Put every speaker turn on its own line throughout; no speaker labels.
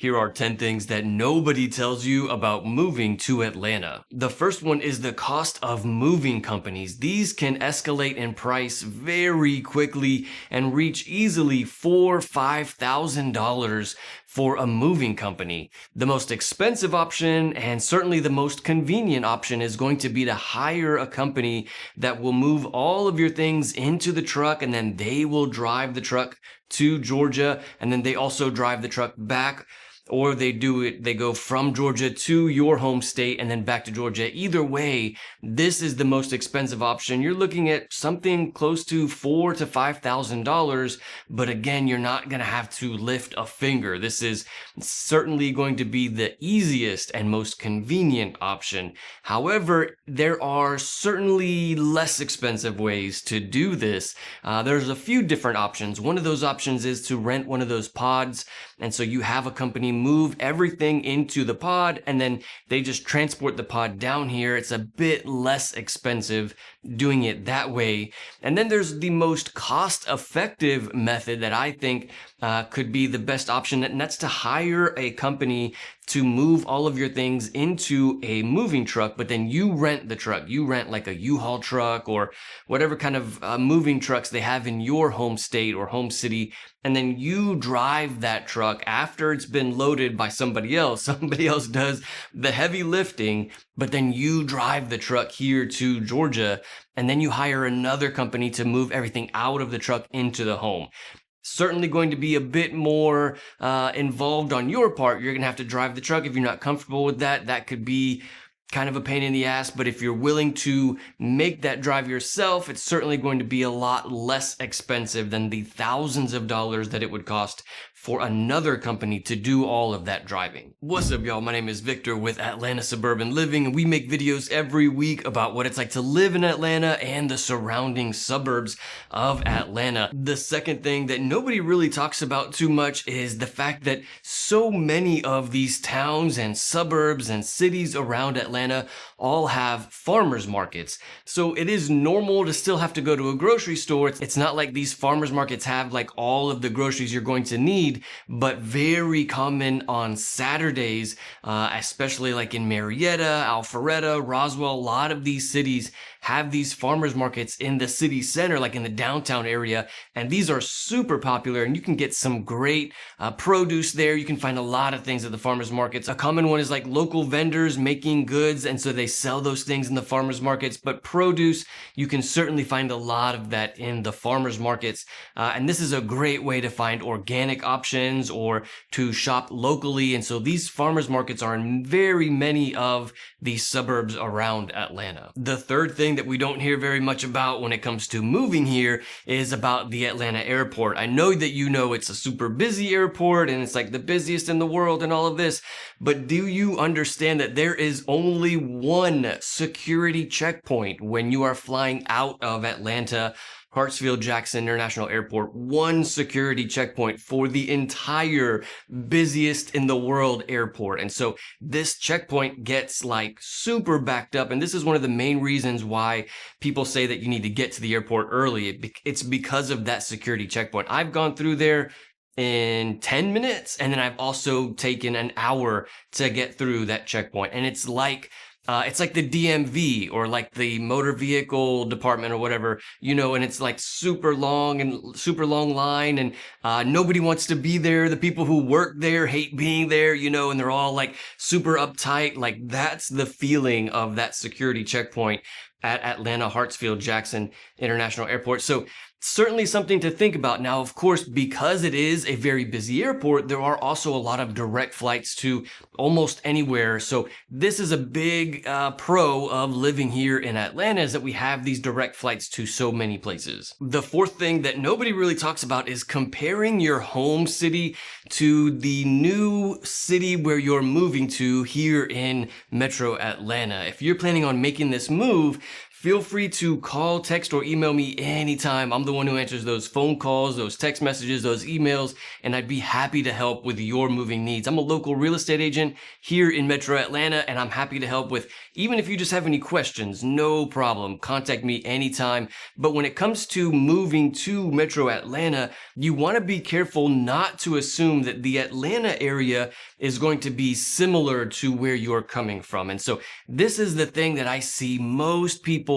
Here are 10 things that nobody tells you about moving to Atlanta. The first one is the cost of moving companies. These can escalate in price very quickly and reach easily $4,000–$5,000 for a moving company. The most expensive option and certainly the most convenient option is going to be to hire a company that will move all of your things into the truck, and then they will drive the truck to Georgia, and then they also drive the truck back. Or they go from Georgia to your home state and then back to Georgia. Either way, this is the most expensive option. You're looking at something close to $4,000 to $5,000, but again, you're not going to have to lift a finger. This is certainly going to be the easiest and most convenient option. However, there are certainly less expensive ways to do this. There's a few different options. One of those options is to rent one of those pods. And so you have a company move everything into the pod, and then they just transport the pod down here. It's a bit less expensive doing it that way. And then there's the most cost-effective method that I think could be the best option, and that's to hire a company to move all of your things into a moving truck, but then you rent the truck. You rent like a U-Haul truck or whatever kind of moving trucks they have in your home state or home city, and then you drive that truck after it's been loaded by somebody else. Somebody else does the heavy lifting, but then you drive the truck here to Georgia, and then you hire another company to move everything out of the truck into the home. Certainly going to be a bit more involved on your part. You're going to have to drive the truck. If you're not comfortable with that, that could be kind of a pain in the ass. But if you're willing to make that drive yourself, it's certainly going to be a lot less expensive than the thousands of dollars that it would cost for another company to do all of that driving. What's up, y'all? My name is Victor with Atlanta Suburban Living, and we make videos every week about what it's like to live in Atlanta and the surrounding suburbs of Atlanta. The second thing that nobody really talks about too much is the fact that so many of these towns and suburbs and cities around Atlanta all have farmers markets. So it is normal to still have to go to a grocery store. It's not like these farmers markets have like all of the groceries you're going to need, but very common on Saturdays, especially like in Marietta, Alpharetta, Roswell. A lot of these cities have these farmers markets in the city center, like in the downtown area, and these are super popular, and you can get some great produce there. You can find a lot of things at the farmers markets. A common one is like local vendors making goods, and so they sell those things in the farmers markets. But produce, you can certainly find a lot of that in the farmers markets, and this is a great way to find organic options or to shop locally. And so these farmers markets are in very many of the suburbs around Atlanta. The third thing that we don't hear very much about when it comes to moving here is about the Atlanta airport. I know that you know it's a super busy airport and it's like the busiest in the world and all of this, but do you understand that there is only one security checkpoint when you are flying out of Atlanta Hartsfield-Jackson International Airport? One security checkpoint for the entire busiest in the world airport. And so this checkpoint gets like super backed up. And this is one of the main reasons why people say that you need to get to the airport early. It's because of that security checkpoint. I've gone through there in 10 minutes, and then I've also taken an hour to get through that checkpoint. And it's like the DMV or like the motor vehicle department or whatever, you know, and it's like super long line, and nobody wants to be there. The people who work there hate being there, you know, and they're all like super uptight. Like that's the feeling of that security checkpoint at Atlanta Hartsfield-Jackson International Airport. So certainly something to think about. Now, of course, because it is a very busy airport, there are also a lot of direct flights to almost anywhere. So this is a big pro of living here in Atlanta, is that we have these direct flights to so many places. The fourth thing that nobody really talks about is comparing your home city to the new city where you're moving to here in Metro Atlanta. If you're planning on making this move, feel free to call, text, or email me anytime. I'm the one who answers those phone calls, those text messages, those emails, and I'd be happy to help with your moving needs. I'm a local real estate agent here in Metro Atlanta, and I'm happy to help with, even if you just have any questions, no problem. Contact me anytime. But when it comes to moving to Metro Atlanta, you want to be careful not to assume that the Atlanta area is going to be similar to where you're coming from. And so this is the thing that I see most people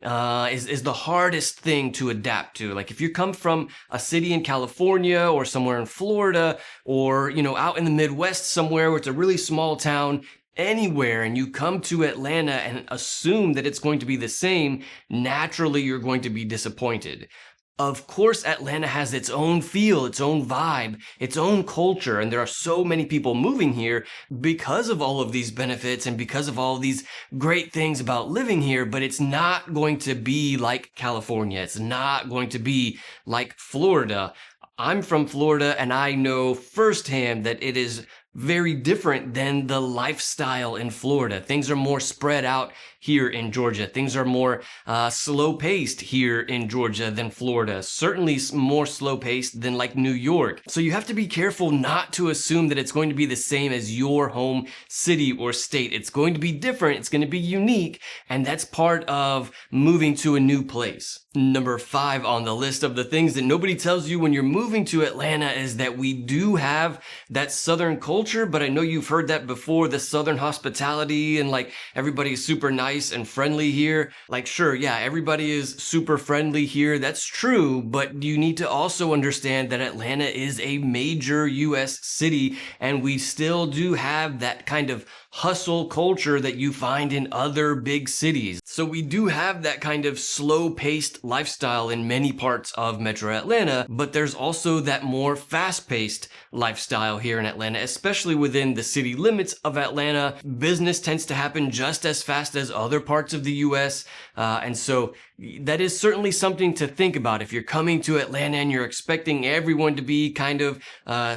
is the hardest thing to adapt to. Like if you come from a city in California or somewhere in Florida, or out in the Midwest somewhere where it's a really small town, anywhere, and you come to Atlanta and assume that it's going to be the same, naturally you're going to be disappointed. Of course, Atlanta has its own feel, its own vibe, its own culture, and there are so many people moving here because of all of these benefits and because of all these great things about living here, but it's not going to be like California. It's not going to be like Florida. I'm from Florida, and I know firsthand that it is very different than the lifestyle in Florida. Things are more spread out here in Georgia. Things are more slow paced here in Georgia than Florida. Certainly more slow paced than like New York. So you have to be careful not to assume that it's going to be the same as your home city or state. It's going to be different. It's going to be unique. And that's part of moving to a new place. Number 5 on the list of the things that nobody tells you when you're moving to Atlanta is that we do have that Southern culture, but I know you've heard that before, the Southern hospitality and like everybody's super nice and friendly here. Like, sure, yeah, everybody is super friendly here. That's true, but you need to also understand that Atlanta is a major US city, and we still do have that kind of hustle culture that you find in other big cities. So we do have that kind of slow-paced lifestyle in many parts of Metro Atlanta, but there's also that more fast-paced lifestyle here in Atlanta, especially within the city limits of Atlanta. Business tends to happen just as fast as other parts of the US, and so that is certainly something to think about. If you're coming to Atlanta and you're expecting everyone to be kind of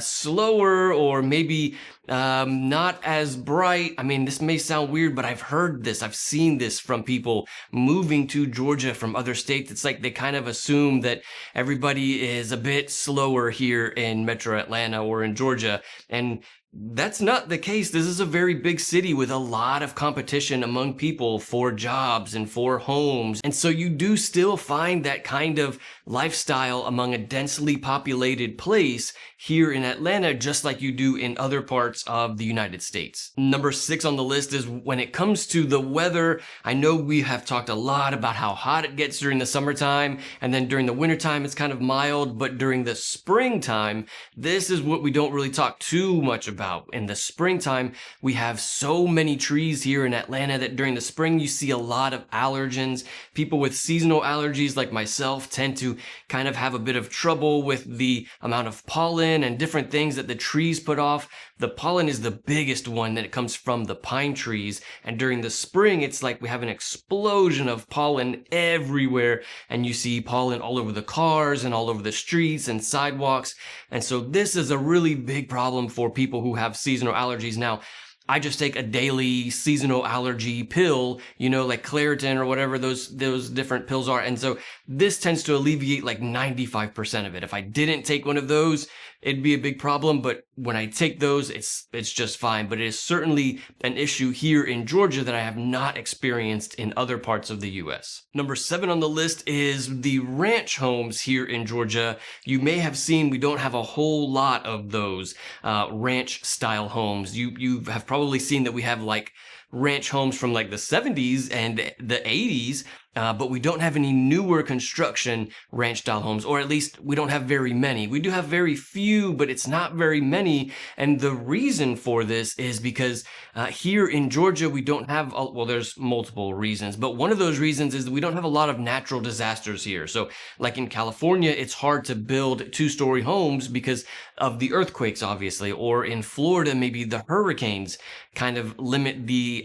slower or maybe not as bright. I mean, this may sound weird, but I've heard this. I've seen this from people moving to Georgia from other states. It's like they kind of assume that everybody is a bit slower here in Metro Atlanta or in Georgia. And that's not the case. This is a very big city with a lot of competition among people for jobs and for homes. And so you do still find that kind of lifestyle among a densely populated place here in Atlanta, just like you do in other parts of the United States. Number 6 on the list is when it comes to the weather. I know we have talked a lot about how hot it gets during the summertime, and then during the wintertime it's kind of mild, but during the springtime, this is what we don't really talk too much about. In the springtime, we have so many trees here in Atlanta that during the spring you see a lot of allergens. People with seasonal allergies like myself tend to kind of have a bit of trouble with the amount of pollen and different things that the trees put off. The pollen is the biggest one that comes from the pine trees, and during the spring it's like we have an explosion of pollen everywhere, and you see pollen all over the cars and all over the streets and sidewalks. And so this is a really big problem for people who have seasonal allergies. Now, I just take a daily seasonal allergy pill, like Claritin or whatever those different pills are. And so this tends to alleviate like 95% of it. If I didn't take one of those, it'd be a big problem. But when I take those, it's just fine. But it is certainly an issue here in Georgia that I have not experienced in other parts of the US. Number 7 on the list is the ranch homes here in Georgia. You may have seen we don't have a whole lot of those ranch style homes. You have probably seen that we have like ranch homes from like the 70s and the 80s, but we don't have any newer construction ranch style homes, or at least we don't have very many. We do have very few, but it's not very many. And the reason for this is because here in Georgia, we don't have, well, there's multiple reasons, but one of those reasons is that we don't have a lot of natural disasters here. So like in California, it's hard to build 2-story homes because of the earthquakes, obviously, or in Florida, maybe the hurricanes kind of limit the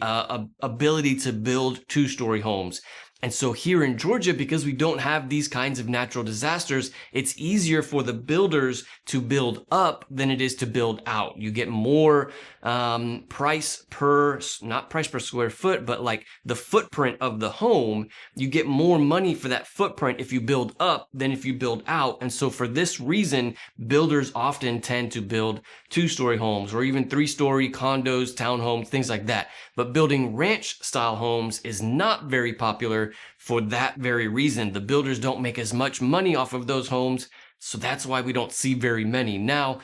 ability to build 2-story homes. And so here in Georgia, because we don't have these kinds of natural disasters, it's easier for the builders to build up than it is to build out. You get more not price per square foot, but like the footprint of the home. You get more money for that footprint if you build up than if you build out. And so for this reason, builders often tend to build 2-story homes or even 3-story condos, townhomes, things like that. But building ranch style homes is not very popular for that very reason. The builders don't make as much money off of those homes, so that's why we don't see very many. Now,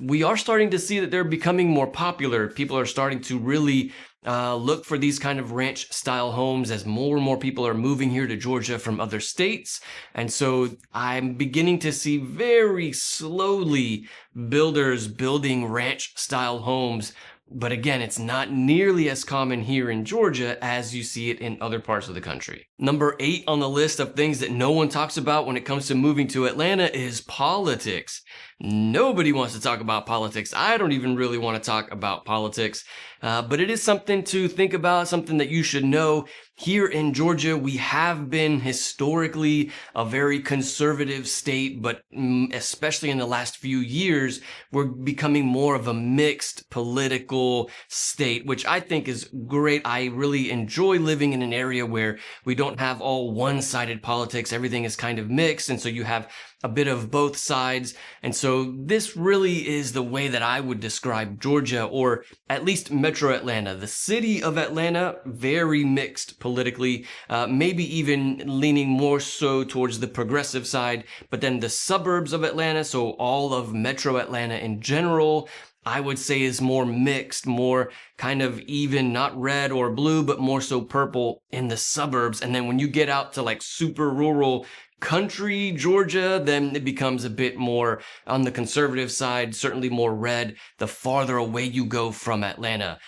we are starting to see that they're becoming more popular. People are starting to really look for these kind of ranch style homes as more and more people are moving here to Georgia from other states. And so I'm beginning to see very slowly builders building ranch style homes. But again, it's not nearly as common here in Georgia as you see it in other parts of the country. Number 8 on the list of things that no one talks about when it comes to moving to Atlanta is politics. Nobody wants to talk about politics. I don't even really want to talk about politics, but it is something to think about, something that you should know. Here in Georgia, we have been historically a very conservative state, but especially in the last few years, we're becoming more of a mixed political state, which I think is great. I really enjoy living in an area where we don't have all one-sided politics. Everything is kind of mixed, and so you have a bit of both sides. And so this really is the way that I would describe Georgia, or at least Metro Atlanta. The city of Atlanta, very mixed politically, maybe even leaning more so towards the progressive side. But then the suburbs of Atlanta, so all of Metro Atlanta in general, I would say is more mixed, more kind of even, not red or blue, but more so purple in the suburbs. And then when you get out to like super rural country Georgia, then it becomes a bit more on the conservative side, certainly more red the farther away you go from Atlanta.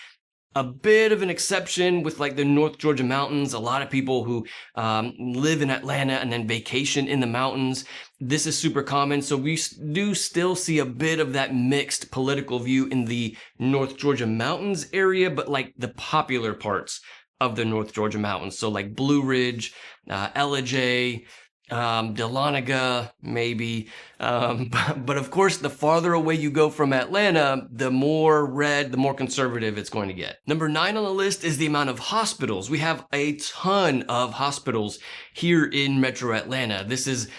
A bit of an exception with like the North Georgia mountains. A lot of people who live in Atlanta and then vacation in the mountains. This is super common. So we do still see a bit of that mixed political view in the North Georgia mountains area, but like the popular parts of the North Georgia mountains. So like Blue Ridge, Ellijay, Dahlonega, maybe. But of course, the farther away you go from Atlanta, the more red, the more conservative it's going to get. Number 9 on the list is the amount of hospitals. We have a ton of hospitals here in Metro Atlanta. This is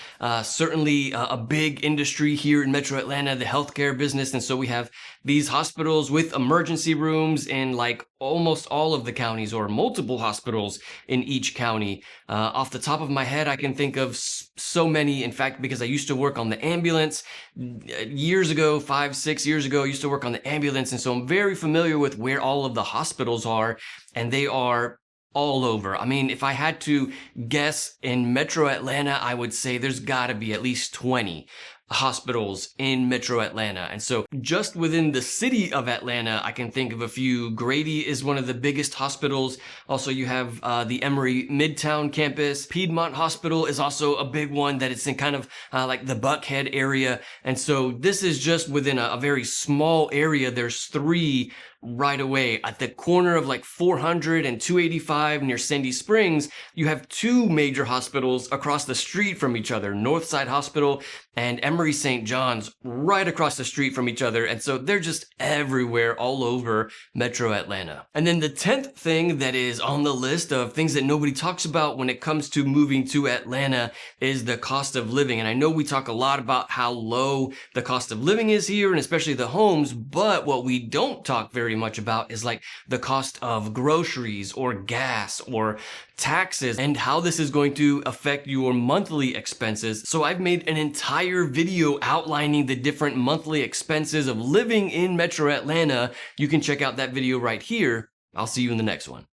certainly a big industry here in Metro Atlanta, the healthcare business. And so we have these hospitals with emergency rooms in like almost all of the counties, or multiple hospitals in each county. Off the top of my head, I can think of so many. In fact, because I used to work on the ambulance years ago, 5-6 years ago, I used to work on the ambulance. And so I'm very familiar with where all of the hospitals are, and they are all over. I mean, if I had to guess in Metro Atlanta, I would say there's gotta be at least 20 hospitals in Metro Atlanta. And so just within the city of Atlanta, I can think of a few. Grady is one of the biggest hospitals. Also, you have the Emory Midtown campus. Piedmont Hospital is also a big one that it's in kind of like the Buckhead area. And so this is just within a very small area. There's 3 right away at the corner of like 400 and 285 near Sandy Springs. You have 2 major hospitals across the street from each other, Northside Hospital and Emory St. John's, right across the street from each other. And so they're just everywhere, all over Metro Atlanta. And then the 10th thing that is on the list of things that nobody talks about when it comes to moving to Atlanta is the cost of living. And I know we talk a lot about how low the cost of living is here, and especially the homes, but what we don't talk very much about is like the cost of groceries or gas or taxes, and how this is going to affect your monthly expenses. So I've made an entire video outlining the different monthly expenses of living in Metro Atlanta. You can check out that video right here. I'll see you in the next one.